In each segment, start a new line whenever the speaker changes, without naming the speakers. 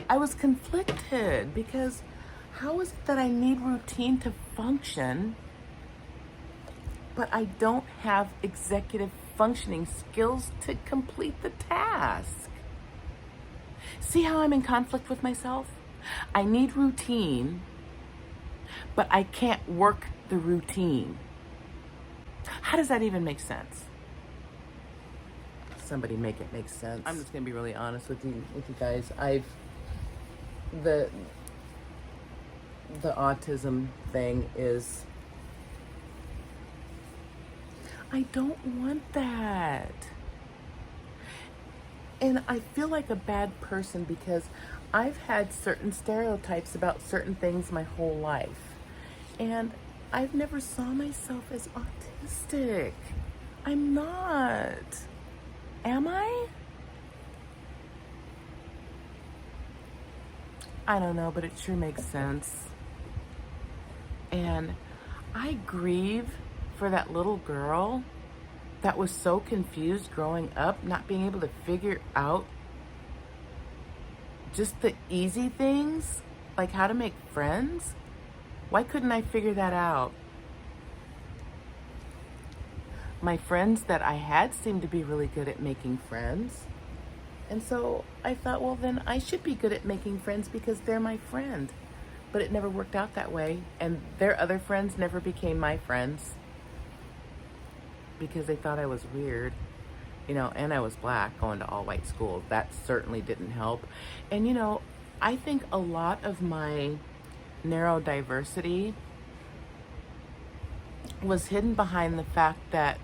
I was conflicted because how is it that I need routine to function, but I don't have executive functioning skills to complete the task? See how I'm in conflict with myself? I need routine, but I can't work the routine. How does that even make sense? Somebody make it make sense. I'm just gonna be really honest with you guys. The autism thing is, I don't want that. And I feel like a bad person because I've had certain stereotypes about certain things my whole life. And I've never saw myself as autistic. I'm not. Am I? I don't know, but it sure makes sense. And I grieve for that little girl that was so confused growing up, not being able to figure out just the easy things, like how to make friends. Why couldn't I figure that out? My friends that I had seemed to be really good at making friends. And so I thought, well, then I should be good at making friends because they're my friend. But it never worked out that way. And their other friends never became my friends because they thought I was weird, and I was black going to all white schools. That certainly didn't help. And, I think a lot of my neurodiversity was hidden behind the fact that,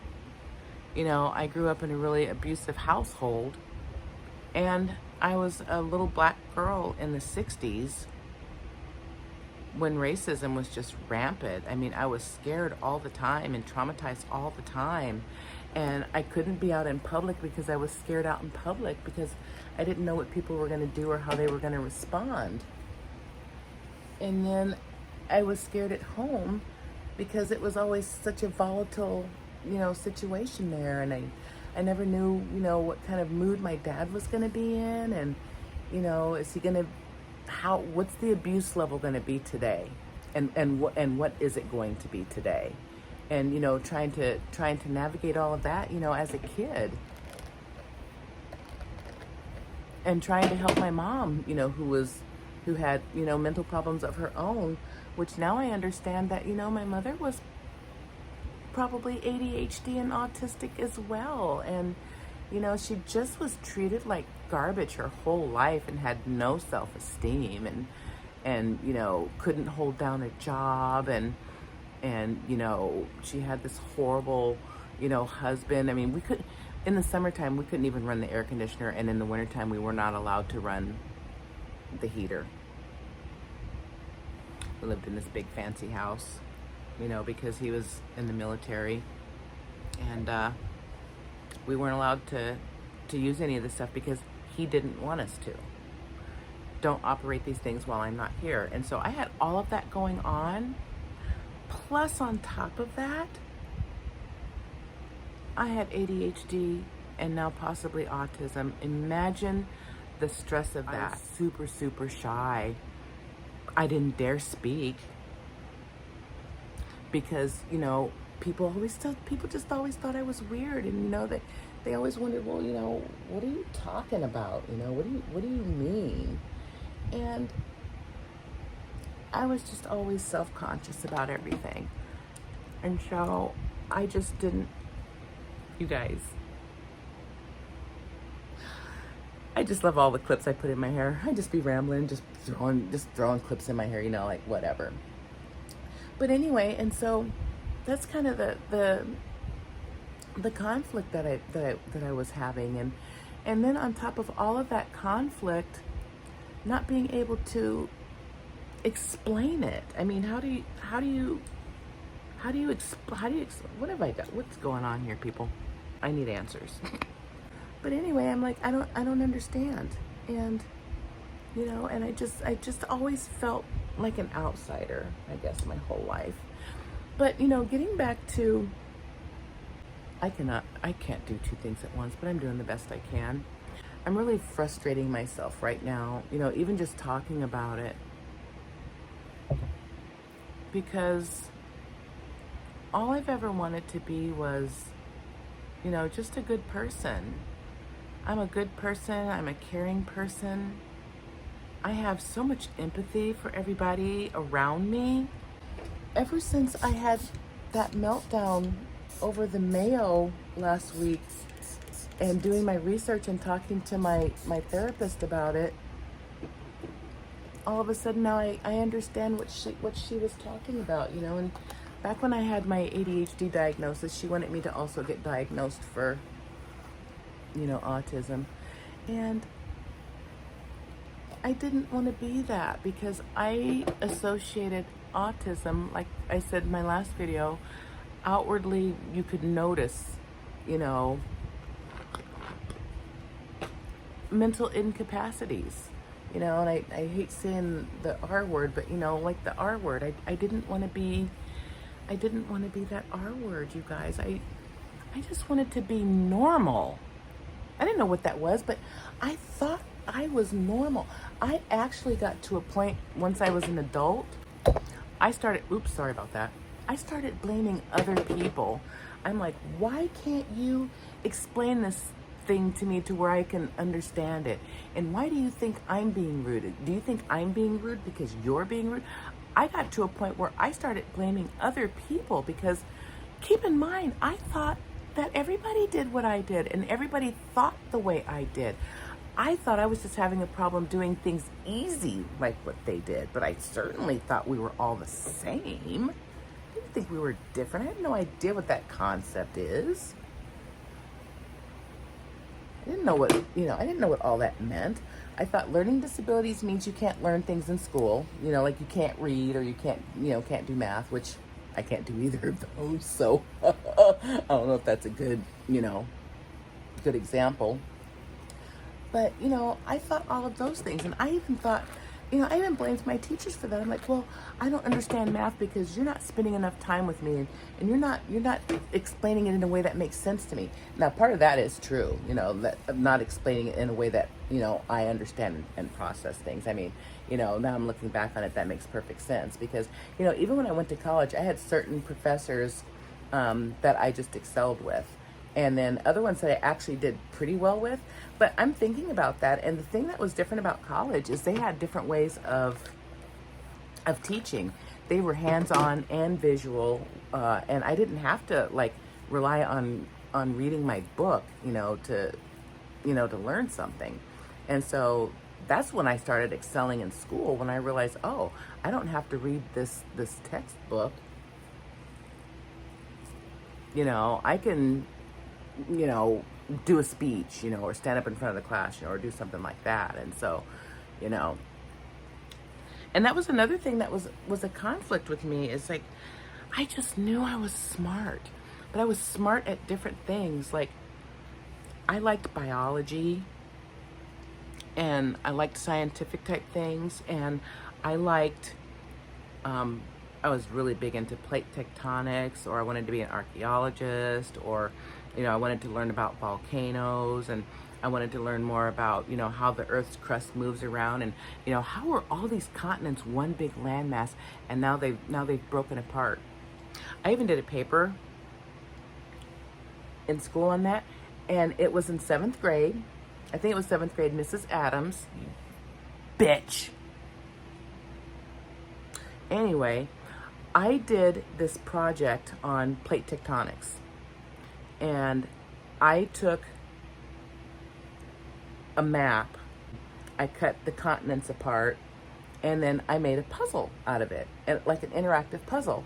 I grew up in a really abusive household, and I was a little black girl in the 60s when racism was just rampant. I mean, I was scared all the time and traumatized all the time. And I couldn't be out in public because I was scared out in public because I didn't know what people were going to do or how they were going to respond. And then I was scared at home because it was always such a volatile, situation there. And I never knew, what kind of mood my dad was going to be in. And, is he going to, what's the abuse level going to be today? And what is it going to be today? And, trying to navigate all of that, as a kid. And trying to help my mom, who had, mental problems of her own, which now I understand that, my mother was probably ADHD and autistic as well. And, she just was treated like garbage her whole life and had no self-esteem and couldn't hold down a job and she had this horrible, husband. I mean, in the summertime, we couldn't even run the air conditioner, and in the wintertime, we were not allowed to run the heater. We lived in this big fancy house, because he was in the military, and we weren't allowed to use any of this stuff because he didn't want us to. Don't operate these things while I'm not here. And so I had all of that going on. Plus, on top of that, I had ADHD and now possibly autism. Imagine the stress of that. I was super, super shy. I didn't dare speak because, people just always thought I was weird. And, they always wondered, well, what are you talking about? What do you mean? And I was just always self-conscious about everything. And so I just didn't, you guys, I just love all the clips I put in my hair. I just be rambling, just throwing clips in my hair, like whatever. But anyway, and so that's kind of the conflict that I was having. And then on top of all of that conflict, not being able to explain it. I mean, how do you what have I done? What's going on here, people? I need answers. But anyway, I'm like, I don't understand. And, and I just always felt like an outsider, I guess, my whole life. But, getting back to, I can't do two things at once, but I'm doing the best I can. I'm really frustrating myself right now, even just talking about it. Because all I've ever wanted to be was, just a good person. I'm a good person. I'm a caring person. I have so much empathy for everybody around me. Ever since I had that meltdown over the Mayo last week and doing my research and talking to my therapist about it, all of a sudden now I understand what she was talking about, and back when I had my ADHD diagnosis, she wanted me to also get diagnosed for, autism. And I didn't want to be that because I associated autism, like I said in my last video, outwardly you could notice, mental incapacities, and I hate saying the R word, but like the R word, I didn't want to be that R word, you guys. I just wanted to be normal. I didn't know what that was, but I thought I was normal. I actually got to a point once I was an adult, I started blaming other people. I'm like, why can't you explain this thing to me to where I can understand it? And why do you think I'm being rude? Do you think I'm being rude because you're being rude? I got to a point where I started blaming other people because, keep in mind, I thought that everybody did what I did and everybody thought the way I did. I thought I was just having a problem doing things easy like what they did, but I certainly thought we were all the same. I didn't think we were different. I had no idea what that concept is. I didn't know what all that meant. I thought learning disabilities means you can't learn things in school, like you can't read or you can't do math, which I can't do either of those. So I don't know if that's a good example. But, I thought all of those things. And I even thought, I even blamed my teachers for that. I'm like, well, I don't understand math because you're not spending enough time with me and you're not explaining it in a way that makes sense to me. Now, part of that is true, that I'm not explaining it in a way that, I understand and process things. I mean, now I'm looking back on it, that makes perfect sense because, even when I went to college, I had certain professors that I just excelled with. And then other ones that I actually did pretty well with. But I'm thinking about that, and the thing that was different about college is they had different ways of teaching. They were hands-on and visual, and I didn't have to rely on reading my book, to learn something. And so that's when I started excelling in school, when I realized, oh, I don't have to read this textbook. I can do a speech, or stand up in front of the class, or do something like that. And so, and that was another thing that was a conflict with me, is like, I just knew I was smart, but I was smart at different things. Like, I liked biology and I liked scientific type things. And I liked, I was really big into plate tectonics, or I wanted to be an archaeologist, or I wanted to learn about volcanoes, and I wanted to learn more about, how the Earth's crust moves around, and, how are all these continents one big landmass, and now they've broken apart. I even did a paper in school on that, and it was in 7th grade. I think it was 7th grade. Mrs. Adams, you bitch. Anyway, I did this project on plate tectonics. And I took a map, I cut the continents apart, and then I made a puzzle out of it, like an interactive puzzle,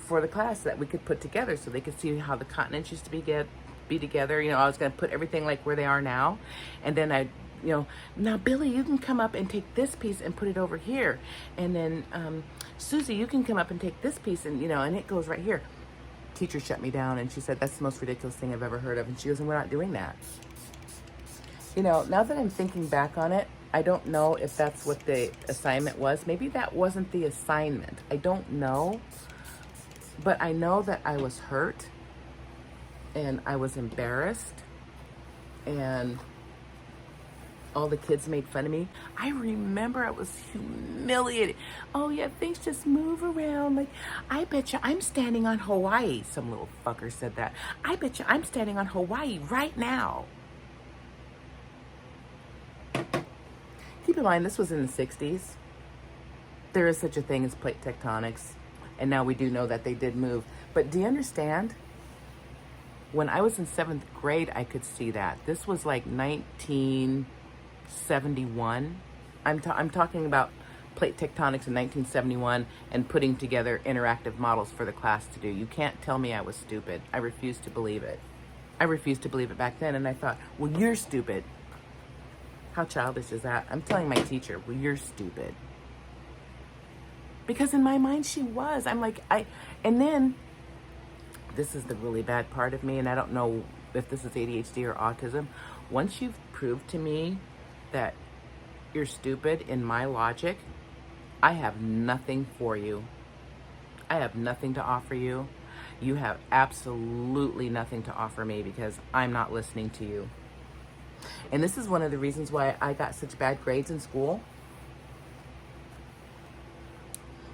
for the class that we could put together so they could see how the continents used to be together. I was going to put everything like where they are now. And then now Billy, you can come up and take this piece and put it over here. And then Susie, you can come up and take this piece and, and it goes right here. Teacher shut me down and she said, that's the most ridiculous thing I've ever heard of. And she goes, and we're not doing that. Now that I'm thinking back on it, I don't know if that's what the assignment was. Maybe that wasn't the assignment. I don't know. But I know that I was hurt and I was embarrassed, and all the kids made fun of me. I remember I was humiliated. Oh yeah, things just move around. Like, I bet you I'm standing on Hawaii. Some little fucker said that. I bet you I'm standing on Hawaii right now. Keep in mind, this was in the 60s. There is such a thing as plate tectonics. And now we do know that they did move. But do you understand? When I was in 7th grade, I could see that. This was like 1971. I'm talking about plate tectonics in 1971 and putting together interactive models for the class to do. You can't tell me I was stupid. I refused to believe it. I refused to believe it back then, and I thought, well, you're stupid. How childish is that? I'm telling my teacher, well, you're stupid. Because in my mind, she was. I'm like, and then, this is the really bad part of me, and I don't know if this is ADHD or autism. Once you've proved to me that you're stupid in my logic, I have nothing for you. I have nothing to offer you. You have absolutely nothing to offer me because I'm not listening to you. And this is one of the reasons why I got such bad grades in school.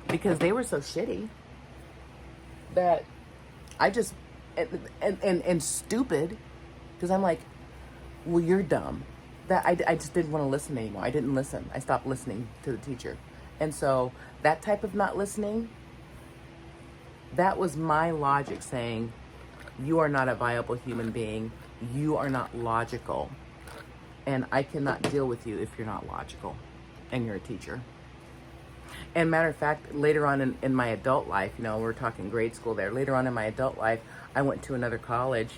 Because they were so shitty that I just, and stupid, because I'm like, well, you're dumb. That I just didn't want to listen anymore. I didn't listen. I stopped listening to the teacher. And so that type of not listening, that was my logic saying, you are not a viable human being. You are not logical. And I cannot deal with you if you're not logical and you're a teacher. And matter of fact, later on in my adult life, you know, we're talking grade school there. Later on in my adult life, I went to another college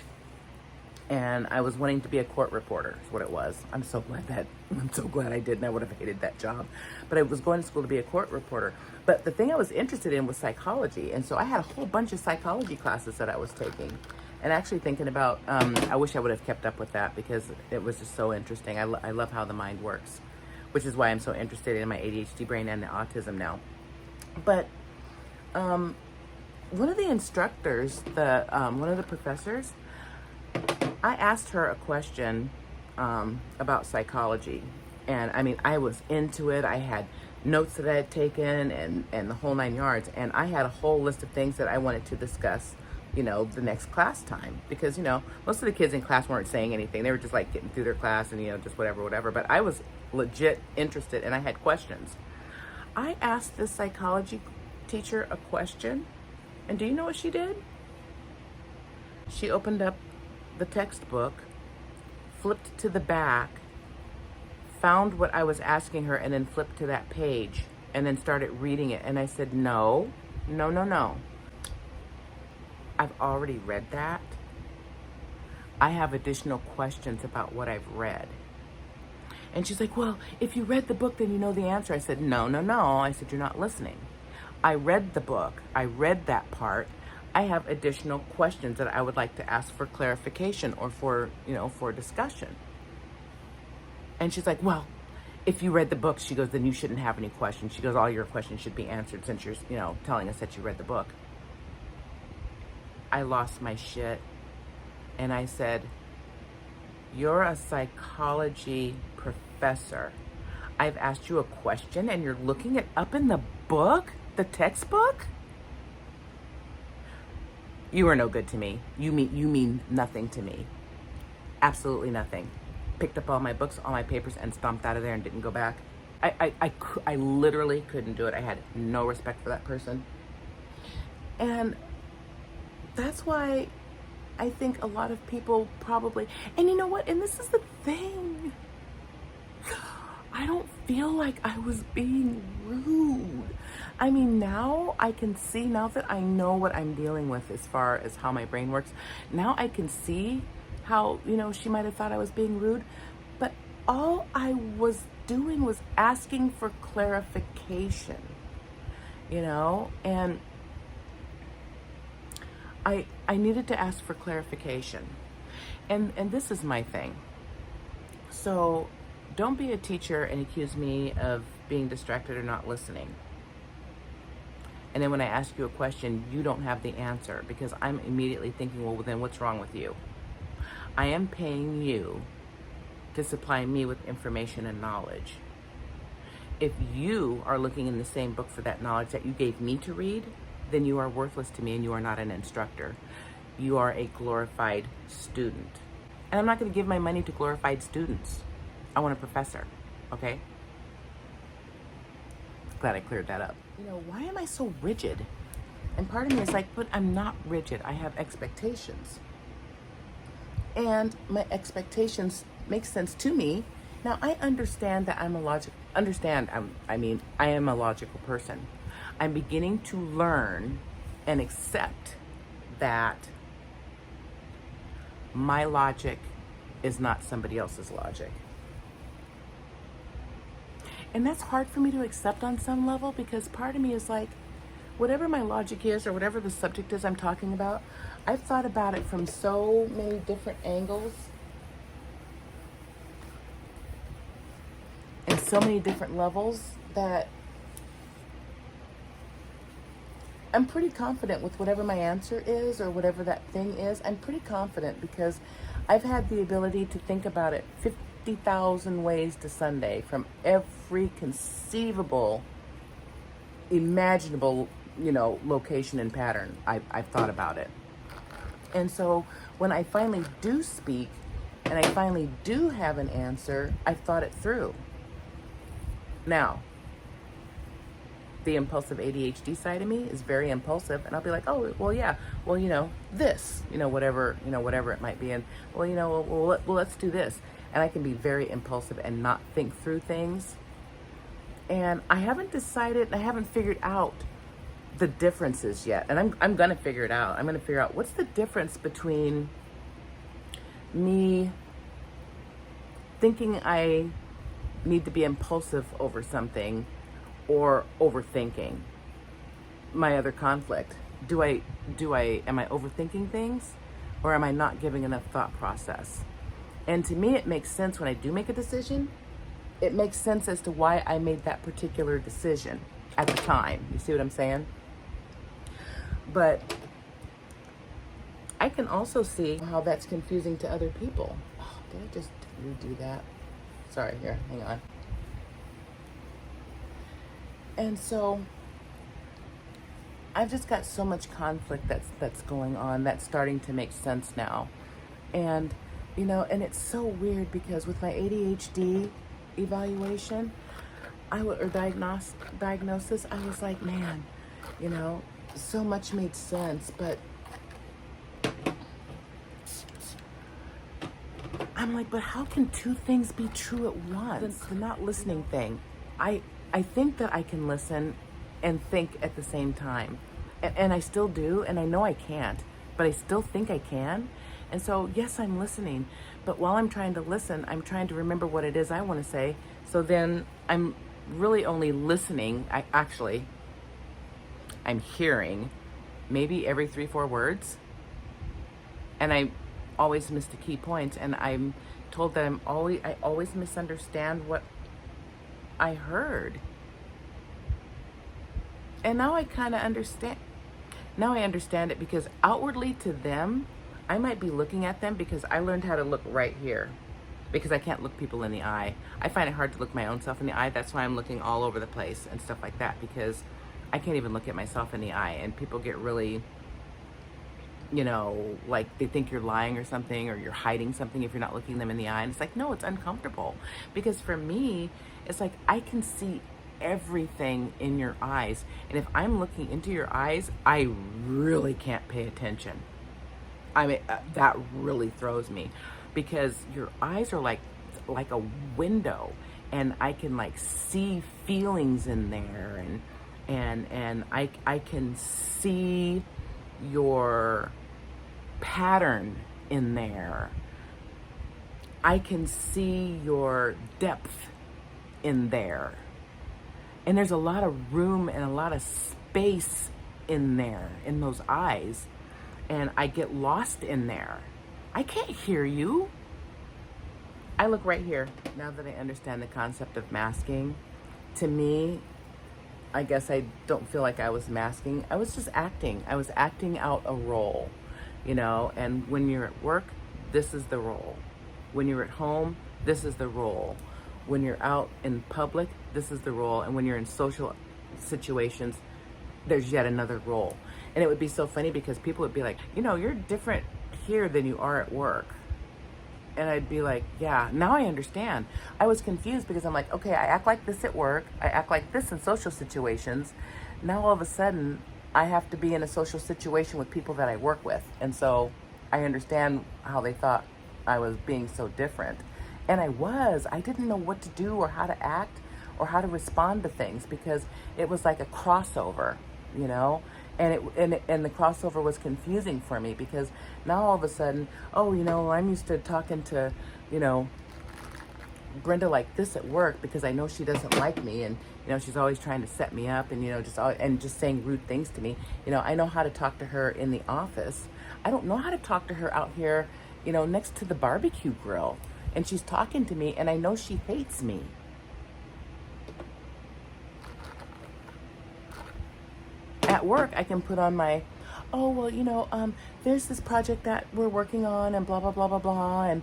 and I was wanting to be a court reporter, is what it was. I'm so glad I did, and I would have hated that job. But I was going to school to be a court reporter. But the thing I was interested in was psychology. And so I had a whole bunch of psychology classes that I was taking. And actually thinking about, I wish I would have kept up with that because it was just so interesting. I love how the mind works, which is why I'm so interested in my ADHD brain and the autism now. But one of the instructors, one of the professors, I asked her a question about psychology. And I mean, I was into it. I had notes that I had taken and the whole 9 yards. And I had a whole list of things that I wanted to discuss, you know, the next class time. Because, you know, most of the kids in class weren't saying anything. They were just like getting through their class and, you know, just whatever. But I was legit interested and I had questions. I asked this psychology teacher a question. And do you know what she did? She opened up the textbook, flipped to the back, found what I was asking her, and then flipped to that page and then started reading it. And I said, no. I've already read that. I have additional questions about what I've read. And she's like, well, if you read the book, then you know the answer. I said, no. I said, you're not listening. I read the book. I read that part. I have additional questions that I would like to ask for clarification or for, you know, for discussion. And she's like, well, if you read the book, she goes, then you shouldn't have any questions. She goes, all your questions should be answered since you're, you know, telling us that you read the book. I lost my shit. And I said, you're a psychology professor. I've asked you a question and you're looking it up in the book, the textbook? You are no good to me. You mean nothing to me. Absolutely nothing. Picked up all my books, all my papers, and stomped out of there and didn't go back. I literally couldn't do it. I had no respect for that person. And that's why I think a lot of people probably, and you know what? And this is the thing. I don't feel like I was being rude. I mean, now I can see, now that I know what I'm dealing with as far as how my brain works, now I can see how, you know, she might have thought I was being rude, but all I was doing was asking for clarification, you know, and I needed to ask for clarification. And this is my thing. So don't be a teacher and accuse me of being distracted or not listening. And then when I ask you a question, you don't have the answer because I'm immediately thinking, well, then what's wrong with you? I am paying you to supply me with information and knowledge. If you are looking in the same book for that knowledge that you gave me to read, then you are worthless to me and you are not an instructor. You are a glorified student. And I'm not going to give my money to glorified students. I want a professor, okay? Glad I cleared that up. Why am I so rigid? And part of me is like, but I'm not rigid. I have expectations. And my expectations make sense to me. Now, I understand that I am a logical person. I'm beginning to learn and accept that my logic is not somebody else's logic. And that's hard for me to accept on some level, because part of me is like, whatever my logic is or whatever the subject is I'm talking about, I've thought about it from so many different angles and so many different levels that I'm pretty confident with whatever my answer is or whatever that thing is. I'm pretty confident because I've had the ability to think about it 50,000 ways to Sunday from every conceivable, imaginable, location and pattern. I've thought about it. And so when I finally do speak and I finally do have an answer, I've thought it through. Now, the impulsive ADHD side of me is very impulsive, and I'll be like, oh, well, yeah, well, this, whatever it might be, and well, let's do this. And I can be very impulsive and not think through things. And I haven't decided, I haven't figured out the differences yet. And I'm going to figure it out. I'm going to figure out what's the difference between me thinking I need to be impulsive over something or overthinking my other conflict. Am I overthinking things, or am I not giving enough thought process? And to me, it makes sense when I do make a decision. It makes sense as to why I made that particular decision at the time. You see what I'm saying? But I can also see how that's confusing to other people. Oh, did I just redo that? Sorry, here, hang on. And so I've just got so much conflict that's going on that's starting to make sense now. And and it's so weird because with my ADHD evaluation, diagnosis, I was like, man, so much made sense, but I'm like, but how can two things be true at once? The not listening thing. I think that I can listen and think at the same time. And I still do, and I know I can't, but I still think I can. And so, yes, I'm listening, but while I'm trying to listen, I'm trying to remember what it is I want to say. So then I'm really only listening. I'm hearing maybe every 3-4 words. And I always miss the key points. And I'm told that I always misunderstand what I heard. And now I kind of understand. Now I understand it, because outwardly to them, I might be looking at them because I learned how to look right here, because I can't look people in the eye. I find it hard to look my own self in the eye. That's why I'm looking all over the place and stuff like that, because I can't even look at myself in the eye, and people get really, like they think you're lying or something, or you're hiding something if you're not looking them in the eye. And it's like, no, it's uncomfortable, because for me, it's like I can see everything in your eyes. And if I'm looking into your eyes, I really can't pay attention. I mean, that really throws me, because your eyes are like a window, and I can like see feelings in there, and I can see your pattern in there. I can see your depth in there. And there's a lot of room and a lot of space in there, in those eyes. And I get lost in there. I can't hear you. I look right here. Now that I understand the concept of masking, to me, I guess I don't feel like I was masking. I was just acting. I was acting out a role, and when you're at work, this is the role. When you're at home, this is the role. When you're out in public, this is the role. And when you're in social situations, there's yet another role. And it would be so funny because people would be like, you know, you're different here than you are at work. And I'd be like, yeah, now I understand. I was confused because I'm like, okay, I act like this at work. I act like this in social situations. Now all of a sudden, I have to be in a social situation with people that I work with. And so I understand how they thought I was being so different. And I was. I didn't know what to do or how to act or how to respond to things because it was like a crossover, you know? And the crossover was confusing for me because now all of a sudden, oh, you know, I'm used to talking to, you know, Brenda like this at work because I know she doesn't like me, and you know she's always trying to set me up, and you know just saying rude things to me. You know, I know how to talk to her in the office. I don't know how to talk to her out here, you know, next to the barbecue grill, and she's talking to me, and I know she hates me. At work, I can put on my, oh, well, you know, there's this project that we're working on and blah, blah, blah, blah, blah.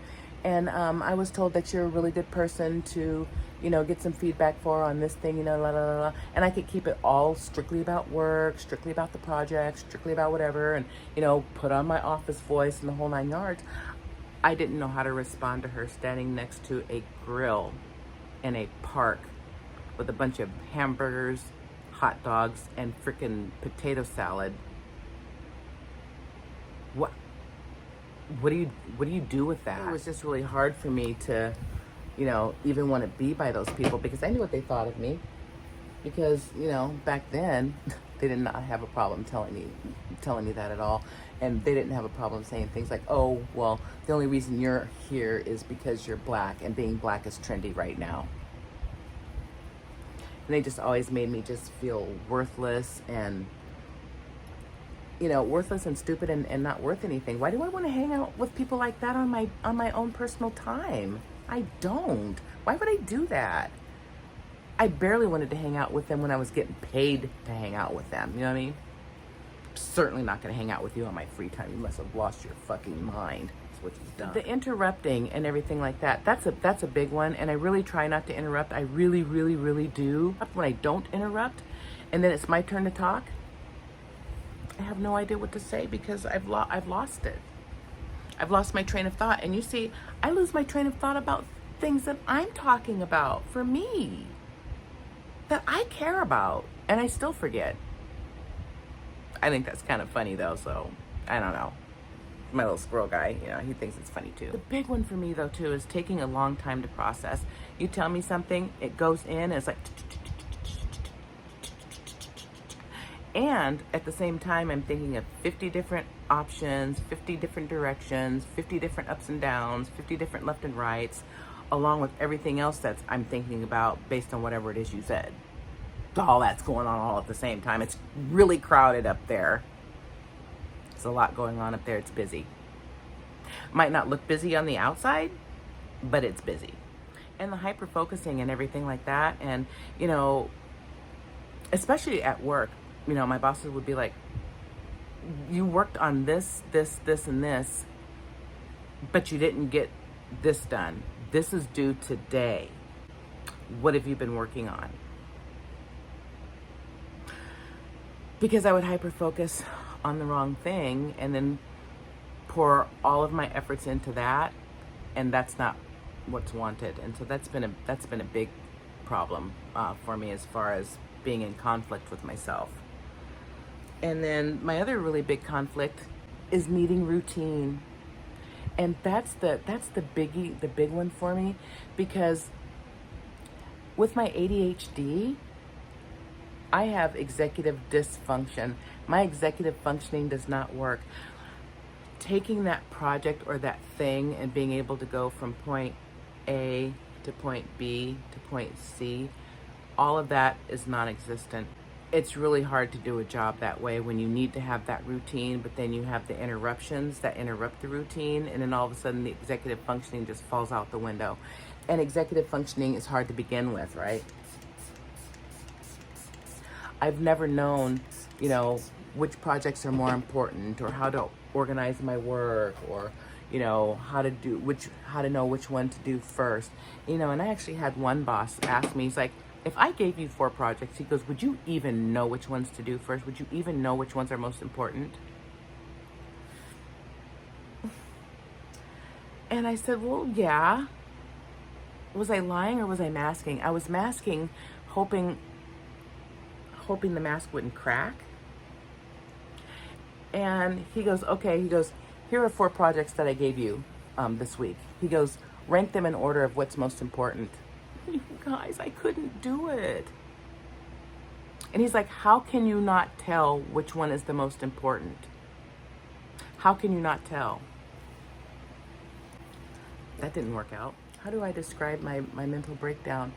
And I was told that you're a really good person to, you know, get some feedback for on this thing, you know, la, la, la, la. And I could keep it all strictly about work, strictly about the project, strictly about whatever. And, you know, put on my office voice and the whole 9 yards. I didn't know how to respond to her standing next to a grill in a park with a bunch of hamburgers, hot dogs, and freaking potato salad. What do you do with that? It was just really hard for me to, you know, even want to be by those people because I knew what they thought of me. Because, you know, back then they did not have a problem telling me that at all. And they didn't have a problem saying things like, oh, well, the only reason you're here is because you're black and being black is trendy right now. And they just always made me just feel worthless and, you know, worthless and stupid and not worth anything. Why do I want to hang out with people like that on my own personal time? I don't. Why would I do that? I barely wanted to hang out with them when I was getting paid to hang out with them. You know what I mean? Certainly not going to hang out with you on my free time. You must have lost your fucking mind. That's what you've done. The interrupting and everything like that, that's a big one. And I really try not to interrupt. I really, really, really do. When I don't interrupt and then it's my turn to talk, I have no idea what to say because I've lost it. I've lost my train of thought. And you see, I lose my train of thought about things that I'm talking about for me, that I care about, and I still forget. I think that's kind of funny though, so I don't know. My little squirrel guy, you know, he thinks it's funny too. The big one for me though too is taking a long time to process. You tell me something, it goes in, and it's like, and at the same time, I'm thinking of 50 different options, 50 different directions, 50 different ups and downs, 50 different left and rights, along with everything else that I'm thinking about based on whatever it is you said. All that's going on all at the same time. It's really crowded up there. There's a lot going on up there. It's busy. Might not look busy on the outside, but it's busy. And the hyper focusing and everything like that. And, you know, especially at work, you know, my bosses would be like, you worked on this, this, this, and this, but you didn't get this done. This is due today. What have you been working on? Because I would hyper focus on the wrong thing and then pour all of my efforts into that, and that's not what's wanted. And so that's been a big problem for me as far as being in conflict with myself. And then my other really big conflict is needing routine. And that's the biggie, the big one for me, because with my ADHD, I have executive dysfunction. My executive functioning does not work. Taking that project or that thing and being able to go from point A to point B to point C, all of that is non-existent. It's really hard to do a job that way when you need to have that routine, but then you have the interruptions that interrupt the routine, and then all of a sudden the executive functioning just falls out the window. And executive functioning is hard to begin with, right? I've never known, you know, which projects are more important or how to organize my work or, you know, how to know which one to do first. You know, and I actually had one boss ask me, he's like, if I gave you 4 projects, he goes, would you even know which ones to do first? Would you even know which ones are most important? And I said, well, yeah. Was I lying or was I masking? I was masking, hoping the mask wouldn't crack. And he goes, okay, he goes, here are 4 projects that I gave you this week. He goes, rank them in order of what's most important. You guys, I couldn't do it. And he's like, how can you not tell which one is the most important? How can you not tell? That didn't work out. How do I describe my mental breakdown?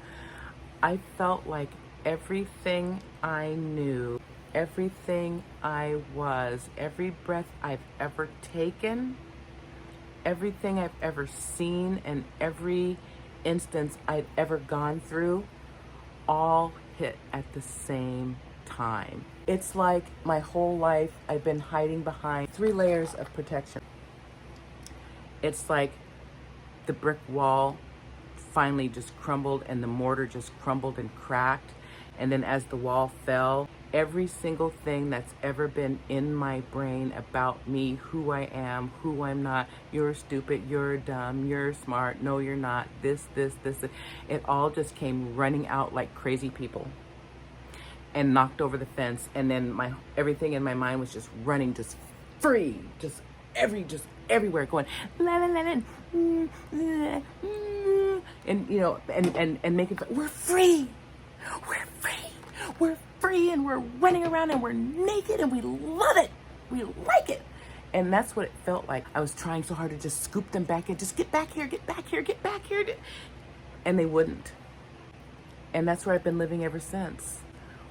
I felt like everything I knew, everything I was, every breath I've ever taken, everything I've ever seen, and every instance I've ever gone through, all hit at the same time. It's like my whole life I've been hiding behind 3 layers of protection. It's like the brick wall finally just crumbled and the mortar just crumbled and cracked. And then as the wall fell, every single thing that's ever been in my brain about me, who I am, who I'm not, you're stupid, you're dumb, you're smart, no you're not, this, it all just came running out like crazy people and knocked over the fence. And then everything in my mind was just running, just free, just everywhere, going la la la la, and you know, and making, we're free, and we're running around and we're naked and we love it, we like it. And that's what it felt like. I was trying so hard to just scoop them back in, just get back here, and they wouldn't. And that's where I've been living ever since,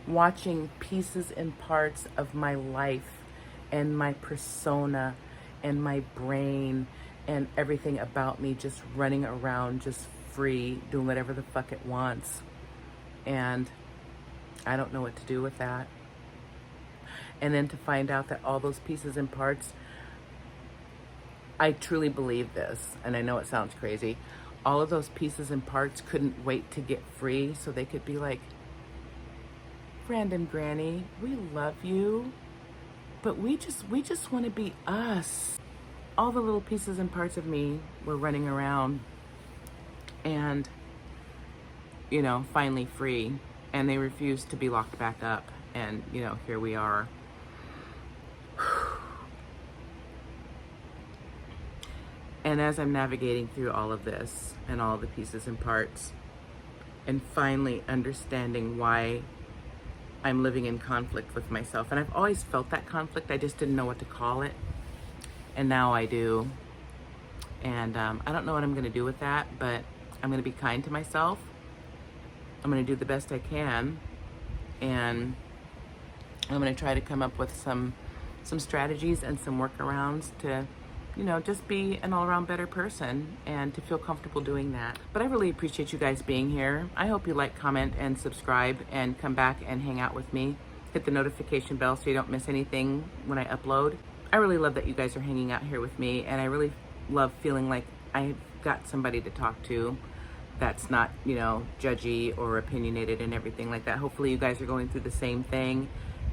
watching pieces and parts of my life and my persona and my brain and everything about me just running around, just free, doing whatever the fuck it wants. And I don't know what to do with that. And then to find out that all those pieces and parts, I truly believe this, and I know it sounds crazy, all of those pieces and parts couldn't wait to get free so they could be like, Random Granny, we love you, but we just want to be us. All the little pieces and parts of me were running around and, you know, finally free, and they refused to be locked back up. And, you know, here we are. And as I'm navigating through all of this and all the pieces and parts, and finally understanding why I'm living in conflict with myself. And I've always felt that conflict, I just didn't know what to call it. And now I do. And I don't know what I'm gonna do with that, but I'm gonna be kind to myself. I'm gonna do the best I can. And I'm gonna try to come up with some strategies and some workarounds to, you know, just be an all-around better person and to feel comfortable doing that. But I really appreciate you guys being here. I hope you like, comment, and subscribe, and come back and hang out with me. Hit the notification bell so you don't miss anything when I upload. I really love that you guys are hanging out here with me, and I really love feeling like I've got somebody to talk to that's not, you know, judgy or opinionated and everything like that. Hopefully you guys are going through the same thing,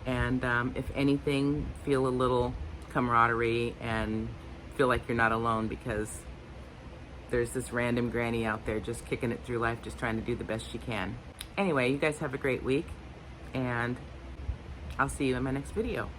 and if anything, feel a little camaraderie and feel like you're not alone, because there's this random granny out there just kicking it through life, just trying to do the best she can. Anyway, you guys have a great week, and I'll see you in my next video.